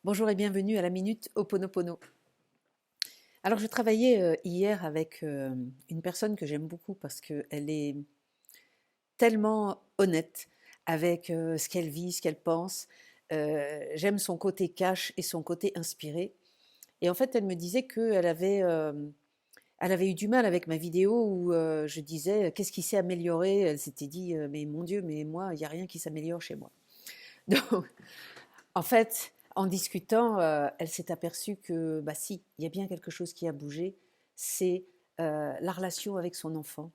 Bonjour et bienvenue à la Minute Ho'oponopono. Alors je travaillais hier avec une personne que j'aime beaucoup parce qu'elle est tellement honnête avec ce qu'elle vit, ce qu'elle pense. J'aime son côté cash et son côté inspiré. Et en fait, elle me disait elle avait eu du mal avec ma vidéo où je disais qu'est-ce qui s'est amélioré. Elle s'était dit mais mon Dieu, mais moi, il n'y a rien qui s'améliore chez moi. Donc, en fait, en discutant, elle s'est aperçue que, bah si, il y a bien quelque chose qui a bougé, c'est la relation avec son enfant.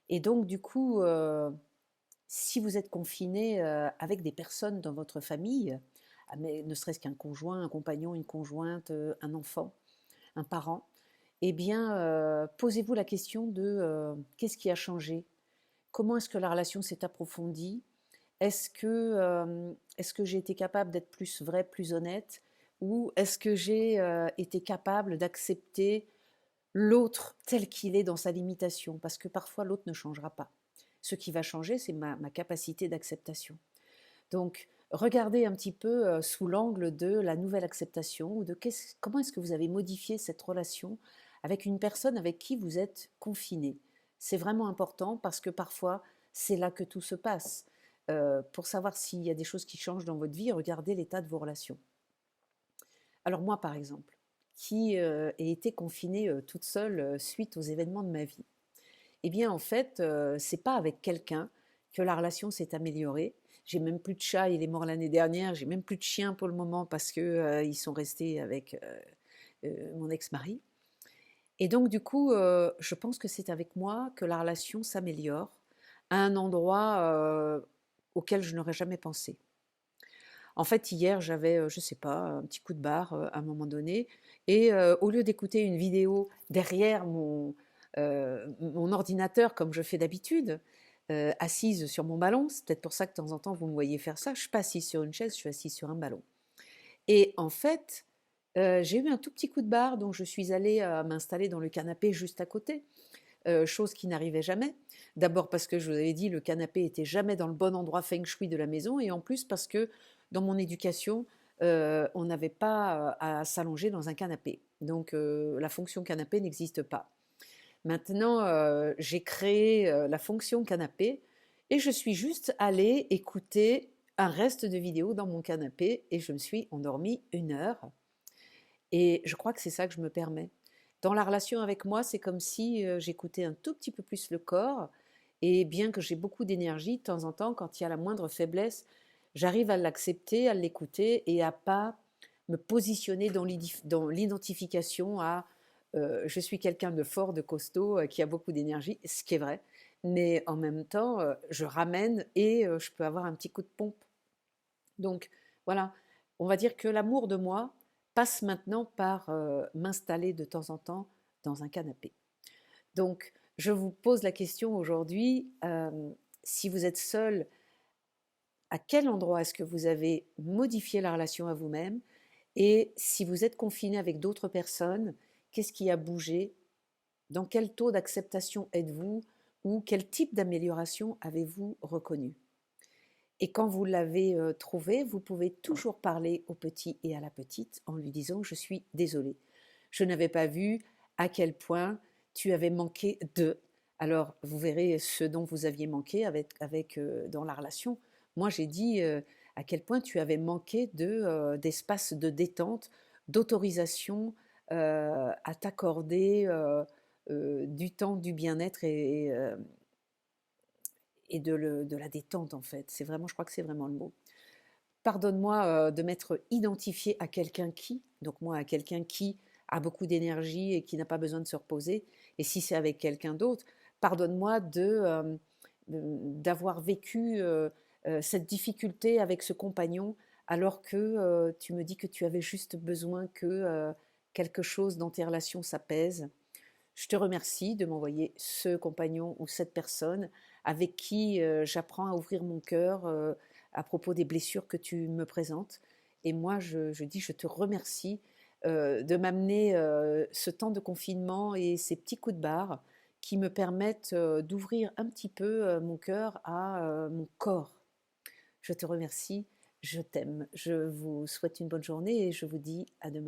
Et donc, du coup, si vous êtes confiné avec des personnes dans votre famille, mais ne serait-ce qu'un conjoint, un compagnon, une conjointe, un enfant, un parent, eh bien, posez-vous la question de qu'est-ce qui a changé? Comment est-ce que la relation s'est approfondie? Est-ce que j'ai été capable d'être plus vraie, plus honnête? Ou est-ce que j'ai été capable d'accepter l'autre tel qu'il est dans sa limitation? Parce que parfois l'autre ne changera pas. Ce qui va changer, c'est ma capacité d'acceptation. Donc, regardez un petit peu sous l'angle de la nouvelle acceptation ou de comment est-ce que vous avez modifié cette relation avec une personne avec qui vous êtes confiné. C'est vraiment important parce que parfois, c'est là que tout se passe. Pour savoir s'il y a des choses qui changent dans votre vie, regardez l'état de vos relations. Alors moi, par exemple, qui ai été confinée toute seule suite aux événements de ma vie, eh bien, en fait, c'est pas avec quelqu'un que la relation s'est améliorée. J'ai même plus de chat, il est mort l'année dernière. J'ai même plus de chien pour le moment parce que ils sont restés avec mon ex-mari. Et donc, du coup, je pense que c'est avec moi que la relation s'améliore à un endroit auquel je n'aurais jamais pensé. En fait, hier, j'avais, je sais pas, un petit coup de barre à un moment donné, et au lieu d'écouter une vidéo derrière mon ordinateur comme je fais d'habitude, assise sur mon ballon, c'est peut-être pour ça que de temps en temps vous me voyez faire ça, je ne suis pas assise sur une chaise, je suis assise sur un ballon. Et en fait, j'ai eu un tout petit coup de barre, donc je suis allée m'installer dans le canapé juste à côté, chose qui n'arrivait jamais. D'abord parce que je vous avais dit, le canapé était jamais dans le bon endroit feng shui de la maison, et en plus parce que dans mon éducation, on n'avait pas à s'allonger dans un canapé. Donc la fonction canapé n'existe pas. Maintenant, j'ai créé la fonction canapé et je suis juste allée écouter un reste de vidéo dans mon canapé et je me suis endormie 1 heure. Et je crois que c'est ça que je me permets. Dans la relation avec moi, c'est comme si j'écoutais un tout petit peu plus le corps. Et bien que j'ai beaucoup d'énergie, de temps en temps, quand il y a la moindre faiblesse, j'arrive à l'accepter, à l'écouter et à pas me positionner dans l'identification à je suis quelqu'un de fort, de costaud, qui a beaucoup d'énergie, ce qui est vrai. Mais en même temps, je ramène et je peux avoir un petit coup de pompe. Donc voilà, on va dire que l'amour de moi passe maintenant par m'installer de temps en temps dans un canapé. Donc je vous pose la question aujourd'hui, si vous êtes seul, à quel endroit est-ce que vous avez modifié la relation à vous-même? Et si vous êtes confiné avec d'autres personnes, qu'est-ce qui a bougé? Dans quel taux d'acceptation êtes-vous? Ou quel type d'amélioration avez-vous reconnu? Et quand vous l'avez trouvé, vous pouvez toujours parler au petit et à la petite en lui disant je suis désolée. Je n'avais pas vu à quel point tu avais manqué de. Alors vous verrez ce dont vous aviez manqué dans la relation. Moi j'ai dit à quel point tu avais manqué d'espace de détente, d'autorisation à t'accorder du temps, du bien-être et de la détente en fait. C'est vraiment, je crois que c'est vraiment le mot. Pardonne-moi de m'être identifié à quelqu'un donc moi à quelqu'un qui a beaucoup d'énergie et qui n'a pas besoin de se reposer. Et si c'est avec quelqu'un d'autre, pardonne-moi d'avoir vécu cette difficulté avec ce compagnon alors que tu me dis que tu avais juste besoin que quelque chose dans tes relations s'apaise. Je te remercie de m'envoyer ce compagnon ou cette personne avec qui j'apprends à ouvrir mon cœur à propos des blessures que tu me présentes. Et moi, je dis, je te remercie de m'amener ce temps de confinement et ces petits coups de barre qui me permettent d'ouvrir un petit peu mon cœur à mon corps. Je te remercie. Je t'aime. Je vous souhaite une bonne journée et je vous dis à demain.